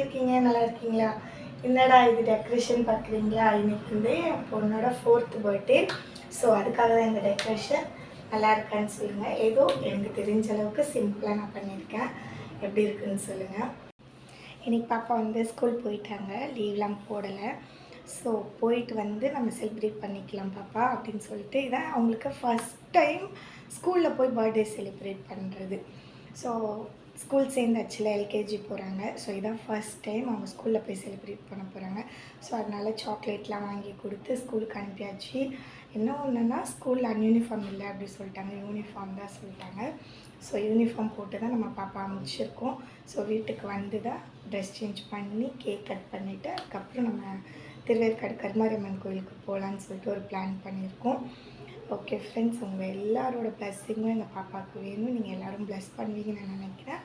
இருக்கீங்க? நல்லா இருக்கீங்களா? என்னடா இது டெக்கரேஷன் பார்க்குறீங்களா? இன்னைக்கு வந்து என் பொண்ணோட 4th பர்த்டே. ஸோ அதுக்காக தான் இந்த டெக்கரேஷன். நல்லா இருக்கான்னு சொல்லுங்கள். ஏதோ எனக்கு தெரிஞ்ச அளவுக்கு சிம்பிளாக நான் பண்ணியிருக்கேன். எப்படி இருக்குன்னு சொல்லுங்கள். இன்றைக்கி பாப்பா வந்து ஸ்கூல் போயிட்டாங்க, லீவ்லாம் போடலை. ஸோ போயிட்டு வந்து நம்ம செலிப்ரேட் பண்ணிக்கலாம் பாப்பா அப்படின்னு சொல்லிட்டு இதான் அவங்களுக்கு ஃபஸ்ட் டைம் ஸ்கூலில் போய் பர்த்டே செலிப்ரேட் பண்ணுறது. ஸோ ஸ்கூல் சேர்ந்தாச்சுல, எல்கேஜி போகிறாங்க. ஸோ இதான் ஃபஸ்ட் டைம் அவங்க ஸ்கூலில் போய் செலிப்ரேட் பண்ண போகிறாங்க. ஸோ அதனால் சாக்லேட்லாம் வாங்கி கொடுத்து ஸ்கூலுக்கு அனுப்பியாச்சு. என்ன ஒன்றுன்னா ஸ்கூலில் அன்யூனிஃபார்ம் இல்லை அப்படி சொல்லிட்டாங்க, யூனிஃபார்ம் தான் சொல்லிட்டாங்க. ஸோ யூனிஃபார்ம் போட்டு தான் நம்ம பாப்பா அமைச்சிருக்கோம். ஸோ வீட்டுக்கு வந்து தான் ட்ரெஸ் சேஞ்ச் பண்ணி கேக் கட் பண்ணிவிட்டு அதுக்கப்புறம் நம்ம திருவேற்காடு கருமாரியம்மன் கோயிலுக்கு போகலான்னு சொல்லிட்டு ஒரு பிளான் பண்ணியிருக்கோம். ஓகே ஃப்ரெண்ட்ஸ், உங்கள் எல்லாரோட ப்ளஸ்ஸிங்கும் எங்கள் பாப்பாவுக்கு வேணும். நீங்கள் எல்லோரும் ப்ளஸ் பண்ணுவீங்கன்னு நான் நினைக்கிறேன்.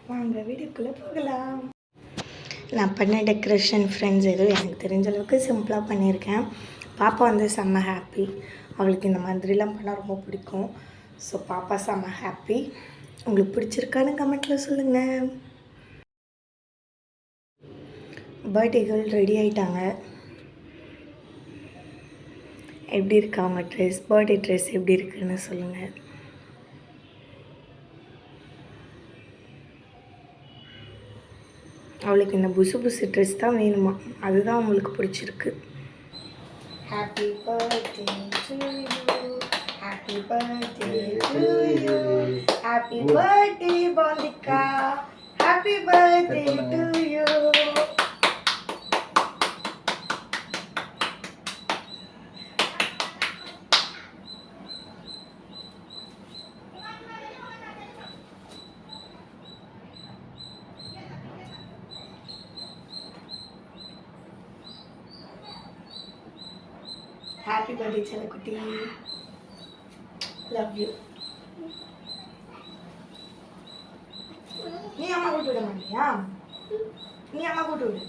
வாங்க வீடியோக்குள்ளே போகலாம். நான் பண்ண டெக்கரேஷன் ஃப்ரெண்ட்ஸ் எதுவும் எனக்கு தெரிஞ்ச அளவுக்கு சிம்பிளாக பண்ணியிருக்கேன். பாப்பா வந்து செம்ம ஹாப்பி. அவளுக்கு இந்த மாதிரிலாம் பண்ணால் ரொம்ப பிடிக்கும். ஸோ பாப்பா செம்ம ஹாப்பி. உங்களுக்கு பிடிச்சிருக்கான்னு கமெண்ட்டில் சொல்லுங்கள். பர்த்டேகள் ரெடி ஆகிட்டாங்க. எப்படி இருக்கா அவங்க ட்ரெஸ்? பர்த்டே ட்ரெஸ் எப்படி இருக்குன்னு சொல்லுங்கள். அவளுக்கு இந்த புசு புசு ட்ரெஸ் தான் வேணுமா, அதுதான் அவங்களுக்கு பிடிச்சிருக்கு. Happy birthday to you, happy birthday to you, happy birthday Panthika, happy birthday to you. Happy birthday செல்லக்குட்டி, லவ் யூ. நீ அம்மா கூட்டு விட மாட்டியா? நீ அம்மா கூட்டு விடு.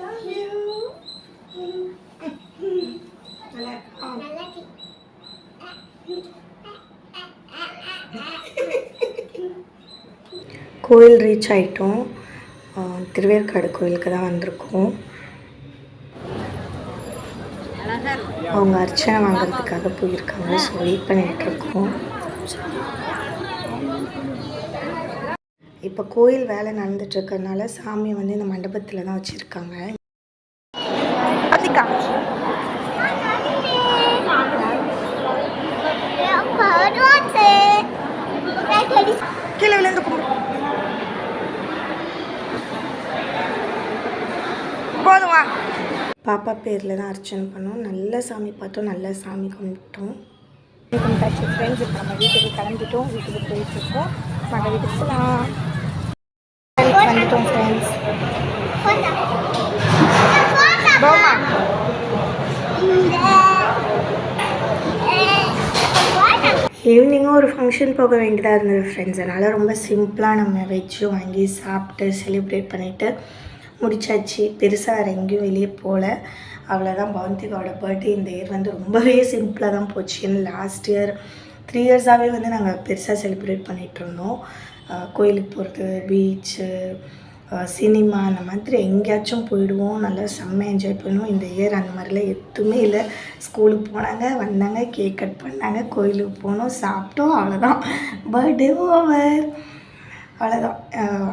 Love you. நல்லா இருக்கா? கோயில் ரீச் ஆகிட்டோம். திருவேற்காடு கோயிலுக்கு தான் வந்திருக்கோம். அவங்க அர்ச்சனை வாங்கிறதுக்காக போயிருக்காங்க. ஸோ வெயிட் பண்ணிகிட்ருக்கோம். இப்போ கோயில் வேலை நடந்துட்டுருக்கறனால சாமியை வந்து இந்த மண்டபத்தில் தான் வச்சுருக்காங்க. கீழே விழுந்து போதும் வா. பாப்பா பேரில் தான் அர்ச்சனை பண்ணோம். நல்ல சாமி பார்த்தோம், நல்ல சாமி கும்பிட்டோம். ஃப்ரெண்ட்ஸ் இப்போ நம்ம வீட்டுக்கு கிளம்பிட்டோம். வீட்டுக்கு போயிட்டுருக்கோம். நாங்கள் வீட்டுக்கு போகலாம். வந்துட்டோம் ஃப்ரெண்ட்ஸ். ஈவினிங்கும் ஒரு ஃபங்க்ஷன் போக வேண்டியதாக இருந்தது ஃப்ரெண்ட்ஸ். அதனால் ரொம்ப சிம்பிளாக நம்ம வச்சு வாங்கி சாப்பிட்டு செலிப்ரேட் பண்ணிவிட்டு முடிச்சாச்சு. பெருசாக வேறு எங்கேயும் வெளியே போகல. அவ்வளோதான். பவந்திகாவோட பர்த்டே இந்த இயர் வந்து ரொம்பவே சிம்பிளாக தான் போச்சு. ஏன்னா லாஸ்ட் இயர் 3 இயர்ஸாகவே வந்து நாங்கள் பெருசாக செலிப்ரேட் பண்ணிகிட்ருந்தோம். கோயிலுக்கு போகிறது, பீச்சு, சினிமா, அந்த மாதிரி எங்கேயாச்சும் போயிடுவோம். நல்லா செம்ம என்ஜாய் பண்ணுவோம். இந்த இயர் அந்த மாதிரிலாம் எதுவுமே இல்லை. ஸ்கூலுக்கு போனாங்க, வந்தாங்க, கேக் கட் பண்ணாங்க, கோயிலுக்கு போனோம், சாப்பிட்டோம், அவ்வளோதான். பர்த்டே ஓவர், அவ்வளோதான்.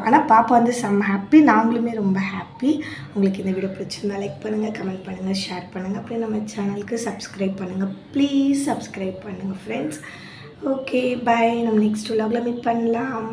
ஆனால் பாப்பா வந்து செம்ம ஹாப்பி, நாங்களுமே ரொம்ப ஹாப்பி. உங்களுக்கு இந்த வீடியோ பிடிச்சிருந்தா லைக் பண்ணுங்கள், கமெண்ட் பண்ணுங்கள், ஷேர் பண்ணுங்கள். அப்படியே நம்ம சேனலுக்கு சப்ஸ்கிரைப் பண்ணுங்கள். ப்ளீஸ் சப்ஸ்கிரைப் பண்ணுங்கள் ஃப்ரெண்ட்ஸ். Okay, bye. நம்ம நெக்ஸ்ட் vlogல மீட் பண்ணலாம்.